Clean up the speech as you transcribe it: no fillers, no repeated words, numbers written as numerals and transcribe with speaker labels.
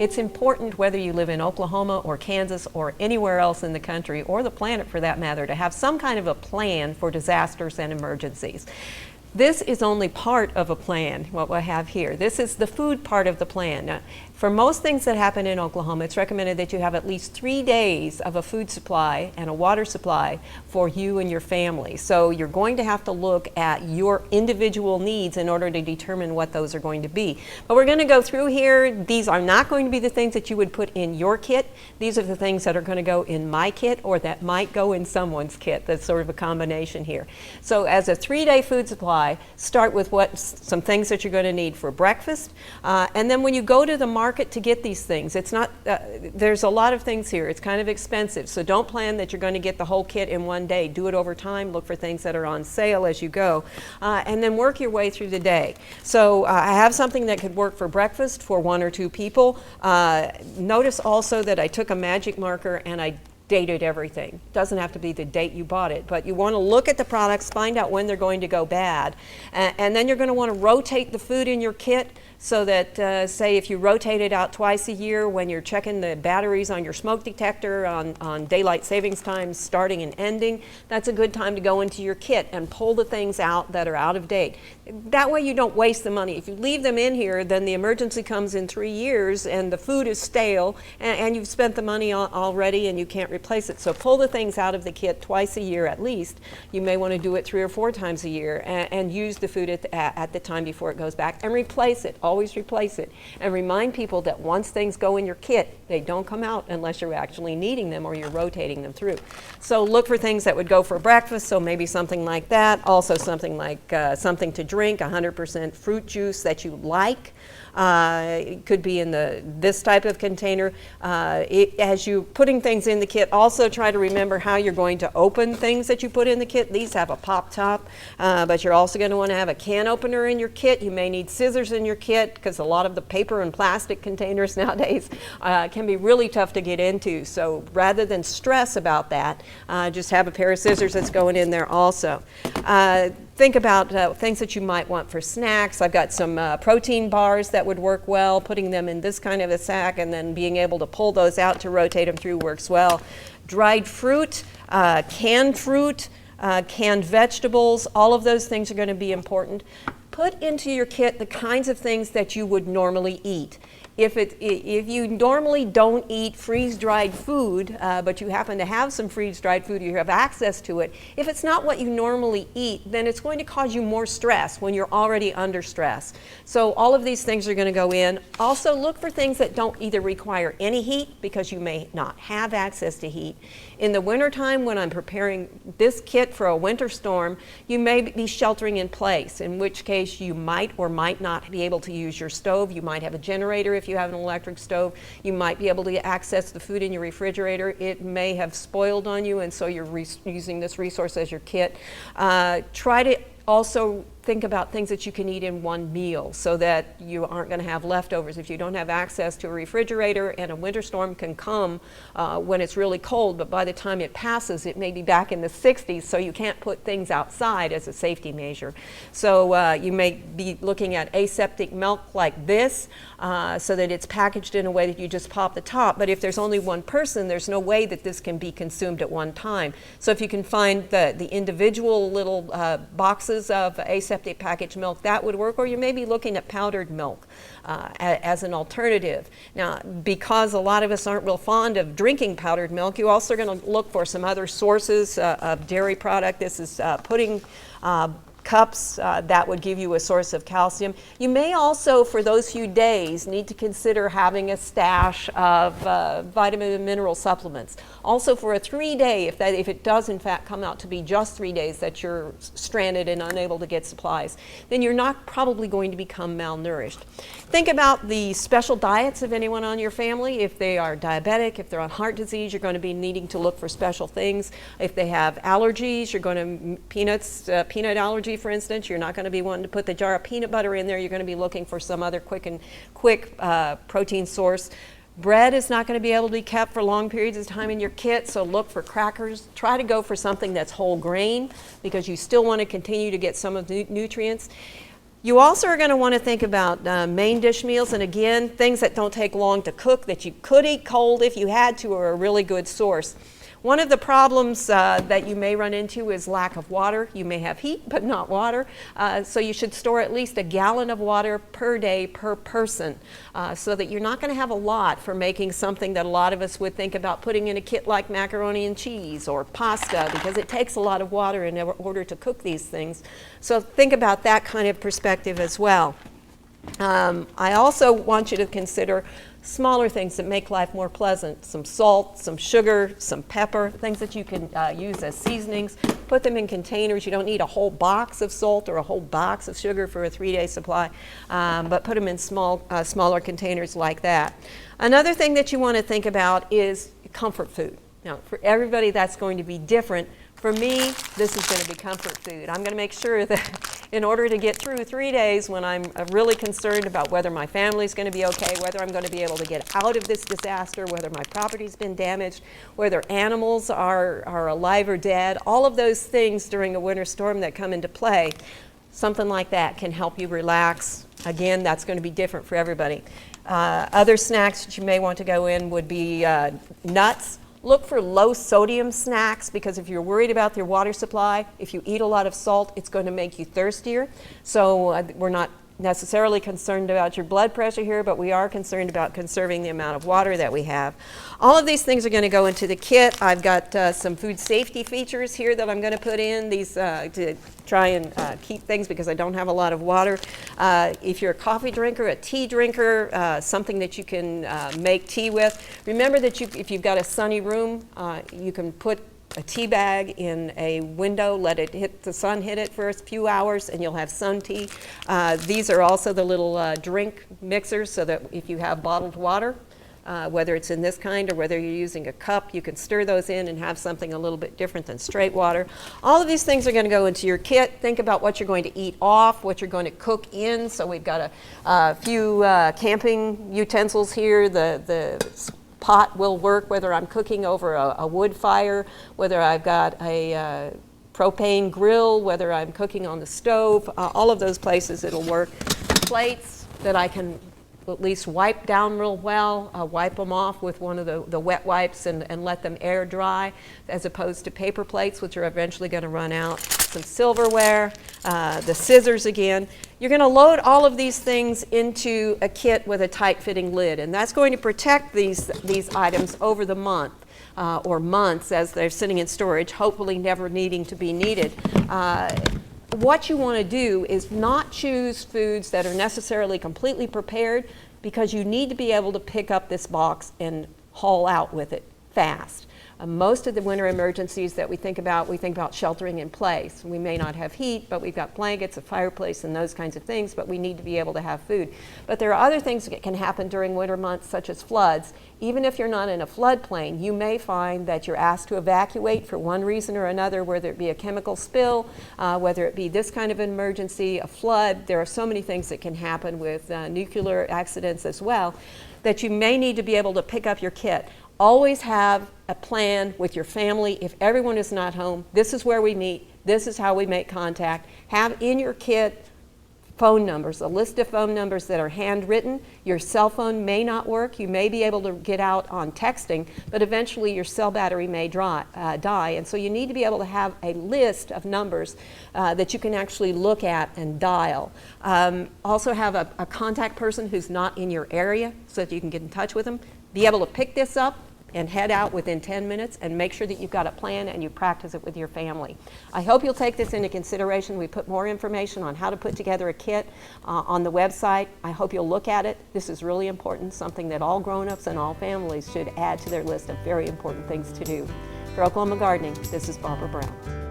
Speaker 1: It's important whether you live in Oklahoma or Kansas or anywhere else in the country, or the planet for that matter, to have some kind of a plan for disasters and emergencies. This is only part of a plan, what we have here. This is the food part of the plan. Now, for most things that happen in Oklahoma, it's recommended that you have at least 3 days of a food supply and a water supply for you and your family. So you're going to have to look at your individual needs in order to determine what those are going to be. But we're going to go through here. These are not going to be the things that you would put in your kit. These are the things that are going to go in my kit, or that might go in someone's kit. That's sort of a combination here. So as a 3-day food supply, start with some things that you're going to need for breakfast. And then when you go to the market to get these things, it's not, there's a lot of things here. It's kind of expensive. So don't plan that you're going to get the whole kit in one day. Do it over time. Look for things that are on sale as you go. And then work your way through the day. So I have something that could work for breakfast for 1 or 2 people. Notice also that I took a magic marker and I dated everything. Doesn't have to be the date you bought it, but you want to look at the products, find out when they're going to go bad, and then you're going to want to rotate the food in your kit so that, say, if you rotate it out twice a year when you're checking the batteries on your smoke detector on daylight savings times starting and ending, that's a good time to go into your kit and pull the things out that are out of date. That way you don't waste the money. If you leave them in here, then the emergency comes in 3 years and the food is stale, and you've spent the money already and you can't replace it. So pull the things out of the kit twice a year at least. You may want to do it 3 or 4 times a year, and use the food at the time before it goes back, and replace it. Always replace it. And remind people that once things go in your kit, they don't come out unless you're actually needing them or you're rotating them through. So look for things that would go for breakfast, so maybe something like that. Also something like something to drink, 100% fruit juice that you like. It could be in this type of container. As you're putting things in the kit, also try to remember how you're going to open things that you put in the kit. These have a pop top, but you're also going to want to have a can opener in your kit. You may need scissors in your kit, because a lot of the paper and plastic containers nowadays can be really tough to get into. So rather than stress about that, just have a pair of scissors that's going in there also. Think about things that you might want for snacks. I've got some protein bars that would work well. Putting them in this kind of a sack and then being able to pull those out to rotate them through works well. Dried fruit, canned vegetables, all of those things are going to be important. Put into your kit the kinds of things that you would normally eat. If you normally don't eat freeze-dried food, but you happen to have some freeze-dried food, you have access to it, if it's not what you normally eat, then it's going to cause you more stress when you're already under stress. So all of these things are going to go in. Also look for things that don't either require any heat, because you may not have access to heat. In the wintertime, when I'm preparing this kit for a winter storm, you may be sheltering in place, in which case you might or might not be able to use your stove. You might have a generator if you have an electric stove. You might be able to access the food in your refrigerator. It may have spoiled on you, and so you're using this resource as your kit. Try to also think about things that you can eat in one meal, so that you aren't going to have leftovers. If you don't have access to a refrigerator, and a winter storm can come when it's really cold, but by the time it passes, it may be back in the 60s, so you can't put things outside as a safety measure. So you may be looking at aseptic milk like this, so that it's packaged in a way that you just pop the top. But if there's only one person, there's no way that this can be consumed at one time. So if you can find the individual little boxes of aseptic packaged milk, that would work. Or you may be looking at powdered milk as an alternative. Now, because a lot of us aren't real fond of drinking powdered milk, you're also going to look for some other sources of dairy product. This is pudding cups that would give you a source of calcium. You may also, for those few days, need to consider having a stash of vitamin and mineral supplements. Also, for a 3-day, if it does in fact come out to be just 3 days that you're stranded and unable to get supplies, then you're not probably going to become malnourished. Think about the special diets of anyone on your family. If they are diabetic, if they're on heart disease, you're going to be needing to look for special things. If they have allergies, you're going to, peanut allergy, for instance, you're not going to be wanting to put the jar of peanut butter in there. You're going to be looking for some other quick protein source. Bread is not going to be able to be kept for long periods of time in your kit, so look for crackers. Try to go for something that's whole grain, because you still want to continue to get some of the nutrients. You also are going to want to think about main dish meals, and again, things that don't take long to cook that you could eat cold if you had to are a really good source. One of the problems that you may run into is lack of water. You may have heat, but not water. So you should store at least 1 gallon of water per day per person, so that you're not going to have a lot for making something that a lot of us would think about putting in a kit like macaroni and cheese or pasta, because it takes a lot of water in order to cook these things. So think about that kind of perspective as well. I also want you to consider smaller things that make life more pleasant. Some salt, some sugar, some pepper, things that you can use as seasonings. Put them in containers. You don't need a whole box of salt or a whole box of sugar for a 3-day supply, but put them in smaller containers like that. Another thing that you want to think about is comfort food. Now, for everybody that's going to be different. For me, this is going to be comfort food. I'm going to make sure that in order to get through 3 days when I'm really concerned about whether my family's going to be okay, whether I'm going to be able to get out of this disaster, whether my property's been damaged, whether animals are alive or dead, all of those things during a winter storm that come into play, something like that can help you relax. Again, that's going to be different for everybody. Other snacks that you may want to go in would be nuts. Look for low sodium snacks, because if you're worried about your water supply, if you eat a lot of salt, it's going to make you thirstier. So we're not necessarily concerned about your blood pressure here, but we are concerned about conserving the amount of water that we have. All of these things are going to go into the kit. I've got some food safety features here that I'm going to put in these to try and keep things, because I don't have a lot of water. If you're a coffee drinker, a tea drinker, something that you can make tea with. Remember that if you've got a sunny room, you can put a tea bag in a window, let it hit the sun, hit it for a few hours, and you'll have sun tea. These are also the little drink mixers, so that if you have bottled water, whether it's in this kind or whether you're using a cup, you can stir those in and have something a little bit different than straight water. All of these things are going to go into your kit. Think about what you're going to eat off, what you're going to cook in. So we've got a few camping utensils here. The pot will work whether I'm cooking over a wood fire, whether I've got a propane grill, whether I'm cooking on the stove. All of those places it'll work. Plates that I can at least wipe down real well, wipe them off with one of the wet wipes and let them air dry, as opposed to paper plates, which are eventually going to run out. Some silverware, the scissors again. You're going to load all of these things into a kit with a tight-fitting lid, and that's going to protect these items over the month or months as they're sitting in storage, hopefully never needing to be needed. What you want to do is not choose foods that are necessarily completely prepared, because you need to be able to pick up this box and haul out with it fast. Most of the winter emergencies that we think about sheltering in place. We may not have heat, but we've got blankets, a fireplace, and those kinds of things, but we need to be able to have food. But there are other things that can happen during winter months, such as floods. Even if you're not in a floodplain, you may find that you're asked to evacuate for one reason or another, whether it be a chemical spill, whether it be this kind of an emergency, a flood. There are so many things that can happen with nuclear accidents as well, that you may need to be able to pick up your kit. Always have a plan with your family. If everyone is not home, this is where we meet, this is how we make contact. Have in your kit phone numbers, a list of phone numbers that are handwritten. Your cell phone may not work. You may be able to get out on texting, but eventually your cell battery may die. And so you need to be able to have a list of numbers that you can actually look at and dial. Also have a contact person who's not in your area so that you can get in touch with them. Be able to pick this up and head out within 10 minutes, and make sure that you've got a plan and you practice it with your family. I hope you'll take this into consideration. We put more information on how to put together a kit on the website. I hope you'll look at it. This is really important, something that all grown-ups and all families should add to their list of very important things to do. For Oklahoma Gardening, this is Barbara Brown.